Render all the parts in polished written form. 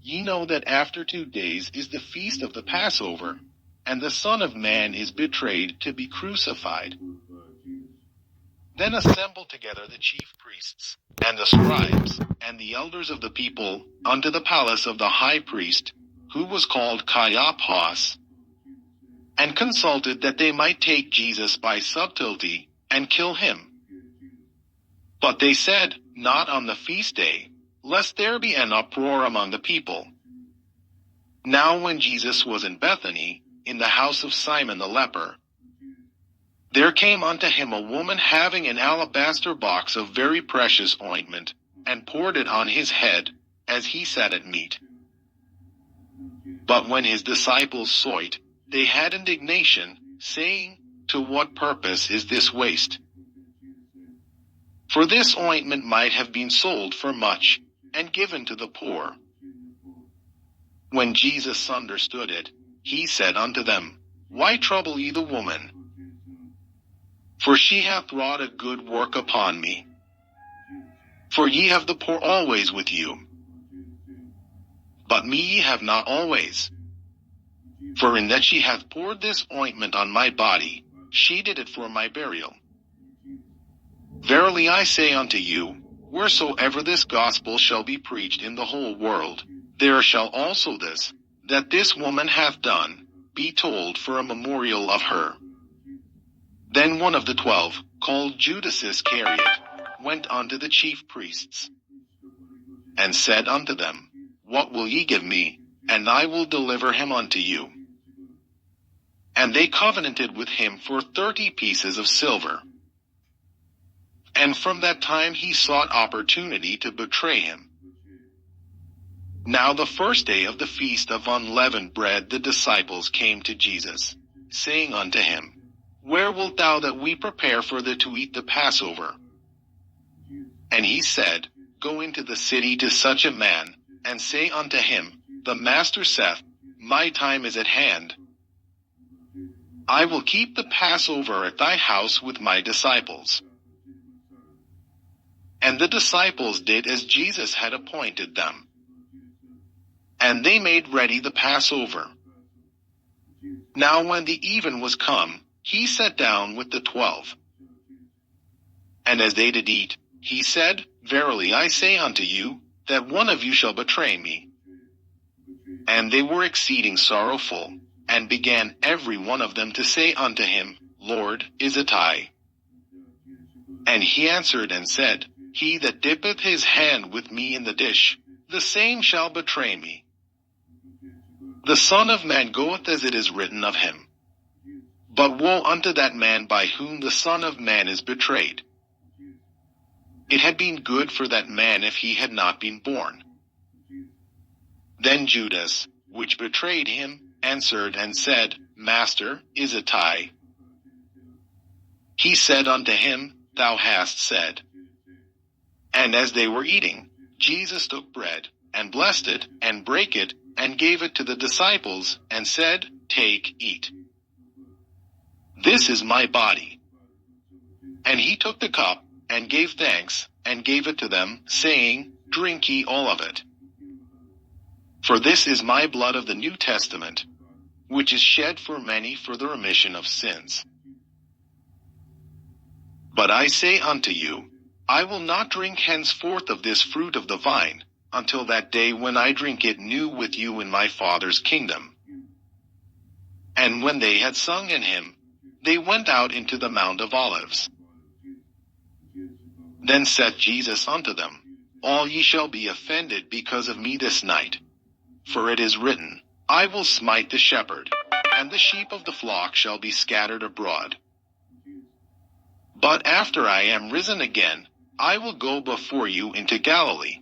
Ye know that after 2 days is the feast of the Passover, and the Son of Man is betrayed to be crucified. Then assembled together the chief priests, and the scribes, and the elders of the people, unto the palace of the high priest, who was called Caiaphas, and consulted that they might take Jesus by subtlety, and kill him. But they said, Not on the feast day, lest there be an uproar among the people. Now when Jesus was in Bethany, in the house of Simon the leper, there came unto him a woman having an alabaster box of very precious ointment, and poured it on his head, as he sat at meat. But when his disciples saw it, they had indignation, saying, To what purpose is this waste? For this ointment might have been sold for much, and given to the poor. When Jesus understood it, he said unto them, Why trouble ye the woman? For she hath wrought a good work upon me. For ye have the poor always with you, but me ye have not always. For in that she hath poured this ointment on my body, she did it for my burial. Verily I say unto you, wheresoever this gospel shall be preached in the whole world, there shall also this, that this woman hath done, be told for a memorial of her. Then one of the 12, called Judas Iscariot, went unto the chief priests, and said unto them, What will ye give me, and I will deliver him unto you? And they covenanted with him for 30 pieces of silver. And from that time he sought opportunity to betray him. Now the first day of the feast of unleavened bread the disciples came to Jesus, saying unto him, Where wilt thou that we prepare for thee to eat the Passover? And he said, Go into the city to such a man, and say unto him, The Master saith, My time is at hand. I will keep the Passover at thy house with my disciples. And the disciples did as Jesus had appointed them. And they made ready the Passover. Now when the even was come, he sat down with the 12. And as they did eat, he said, Verily I say unto you, that one of you shall betray me. And they were exceeding sorrowful, and began every one of them to say unto him, Lord, is it I? And he answered and said, He that dippeth his hand with me in the dish, the same shall betray me. The Son of Man goeth as it is written of him. But woe unto that man by whom the Son of Man is betrayed. It had been good for that man if he had not been born. Then Judas, which betrayed him, answered and said, Master, is it I? He said unto him, Thou hast said. And as they were eating, Jesus took bread, and blessed it, and brake it, and gave it to the disciples, and said, Take, eat. This is my body. And he took the cup, and gave thanks, and gave it to them, saying, Drink ye all of it. For this is my blood of the New Testament, which is shed for many for the remission of sins. But I say unto you, I will not drink henceforth of this fruit of the vine, until that day when I drink it new with you in my Father's kingdom. And when they had sung an hymn, they went out into the Mount of Olives. Then saith Jesus unto them, All ye shall be offended because of me this night. For it is written, I will smite the shepherd, and the sheep of the flock shall be scattered abroad. But after I am risen again, I will go before you into Galilee.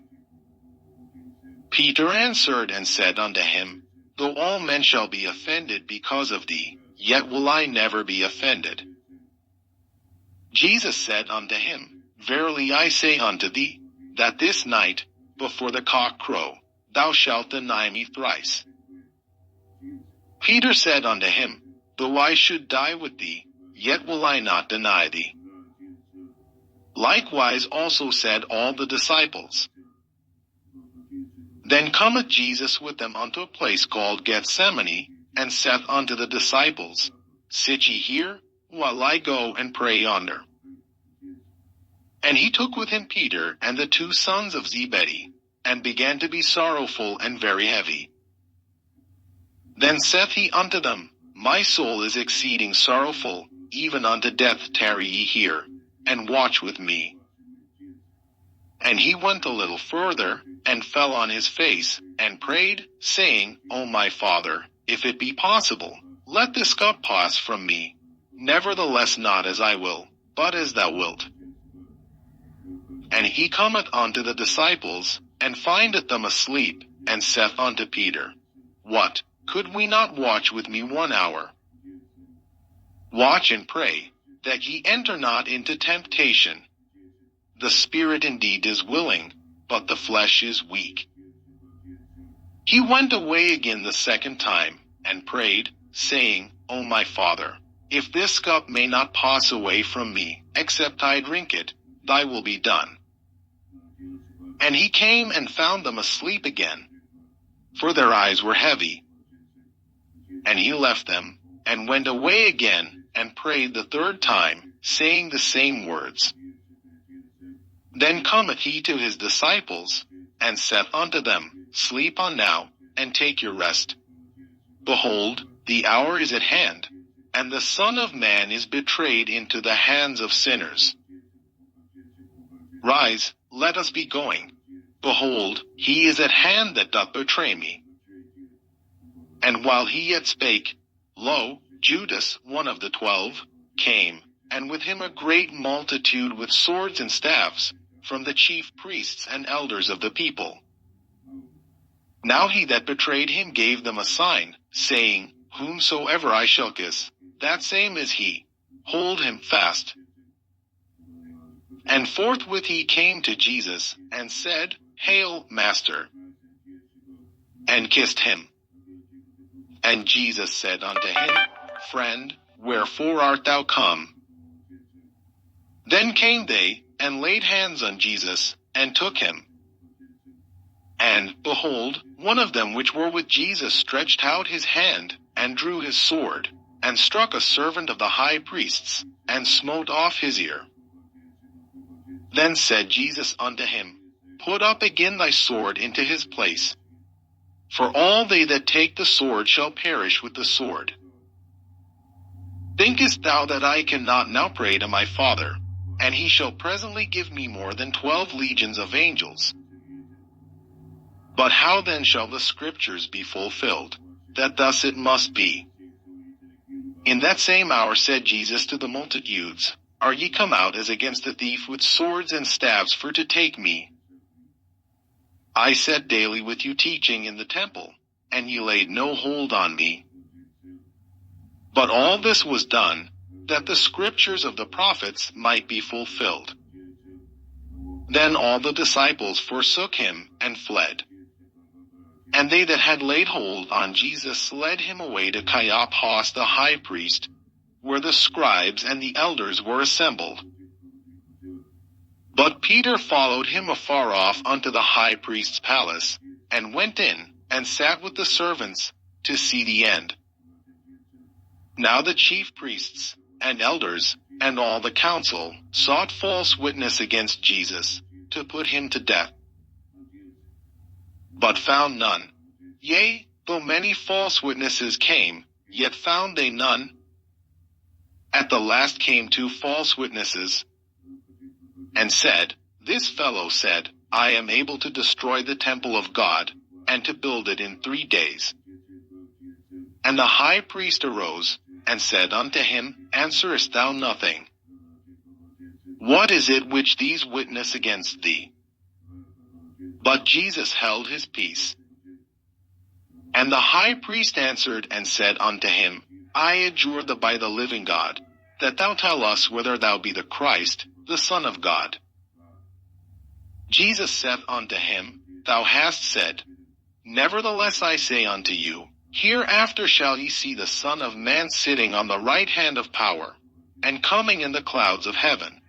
Peter answered and said unto him, Though all men shall be offended because of thee, yet will I never be offended. Jesus said unto him, Verily I say unto thee, that this night, before the cock crow, thou shalt deny me thrice. Peter said unto him, Though I should die with thee, yet will I not deny thee. Likewise also said all the disciples. Then cometh Jesus with them unto a place called Gethsemane, and saith unto the disciples, Sit ye here, while I go and pray yonder. And he took with him Peter and the 2 sons of Zebedee, and began to be sorrowful and very heavy. Then saith he unto them, My soul is exceeding sorrowful, even unto death. Tarry ye here, and watch with me. And he went a little further, and fell on his face, and prayed, saying, O my Father, if it be possible, let this cup pass from me. Nevertheless not as I will, but as thou wilt. And he cometh unto the disciples, and findeth them asleep, and saith unto Peter, What, could we not watch with me 1 hour? Watch and pray, that ye enter not into temptation. The spirit indeed is willing, but the flesh is weak. He went away again the 2nd time, and prayed, saying, O my Father, if this cup may not pass away from me, except I drink it, thy will be done. And he came and found them asleep again, for their eyes were heavy. And he left them, and went away again, and prayed the 3rd time, saying the same words. Then cometh he to his disciples, and saith unto them, Sleep on now, and take your rest. Behold, the hour is at hand, and the Son of Man is betrayed into the hands of sinners. Rise, let us be going. Behold, he is at hand that doth betray me. And while he yet spake, lo, Judas, one of the 12, came, and with him a great multitude with swords and staves, from the chief priests and elders of the people. Now he that betrayed him gave them a sign, saying, Whomsoever I shall kiss, that same is he. Hold him fast. And forthwith he came to Jesus, and said, Hail, Master, and kissed him. And Jesus said unto him, Friend, wherefore art thou come? Then came they, and laid hands on Jesus, and took him. And, behold, one of them which were with Jesus stretched out his hand, and drew his sword, and struck a servant of the high priest's, and smote off his ear. Then said Jesus unto him, Put up again thy sword into his place. For all they that take the sword shall perish with the sword. Thinkest thou that I cannot now pray to my Father, and he shall presently give me more than 12 legions of angels? But how then shall the scriptures be fulfilled, that thus it must be? In that same hour said Jesus to the multitudes, Are ye come out as against a thief with swords and staves for to take me? I sat daily with you teaching in the temple, and ye laid no hold on me. But all this was done, that the scriptures of the prophets might be fulfilled. Then all the disciples forsook him, and fled. And they that had laid hold on Jesus led him away to Caiaphas the high priest, where the scribes and the elders were assembled. But Peter followed him afar off unto the high priest's palace, and went in, and sat with the servants, to see the end. Now the chief priests, and elders, and all the council, sought false witness against Jesus, to put him to death. But found none. Yea, though many false witnesses came, yet found they none. At the last came 2 false witnesses, and said, This fellow said, I am able to destroy the temple of God, and to build it in 3 days. And the high priest arose, and said unto him, Answerest thou nothing? What is it which these witness against thee? But Jesus held his peace. And the high priest answered and said unto him, I adjure thee by the living God, that thou tell us whether thou be the Christ, the Son of God. Jesus saith unto him, Thou hast said. Nevertheless I say unto you, hereafter shall ye see the Son of Man sitting on the right hand of power, and coming in the clouds of heaven.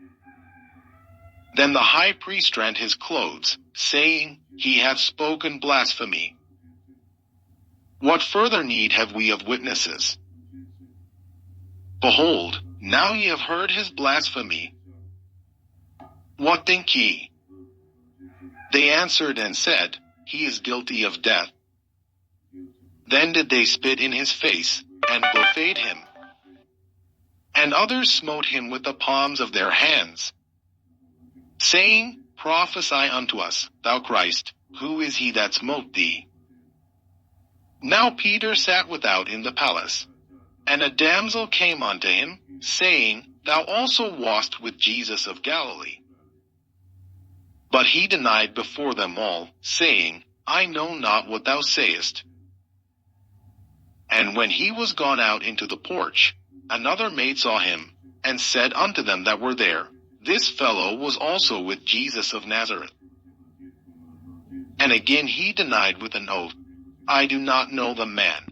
Then the high priest rent his clothes, saying, He hath spoken blasphemy. What further need have we of witnesses? Behold, now ye have heard his blasphemy. What think ye? They answered and said, He is guilty of death. Then did they spit in his face, and buffeted him. And others smote him with the palms of their hands, saying, Prophesy unto us, thou Christ, who is he that smote thee? Now Peter sat without in the palace. And a damsel came unto him, saying, Thou also wast with Jesus of Galilee. But he denied before them all, saying, I know not what thou sayest. And when he was gone out into the porch, another maid saw him, and said unto them that were there, This fellow was also with Jesus of Nazareth. And again he denied with an oath, I do not know the man.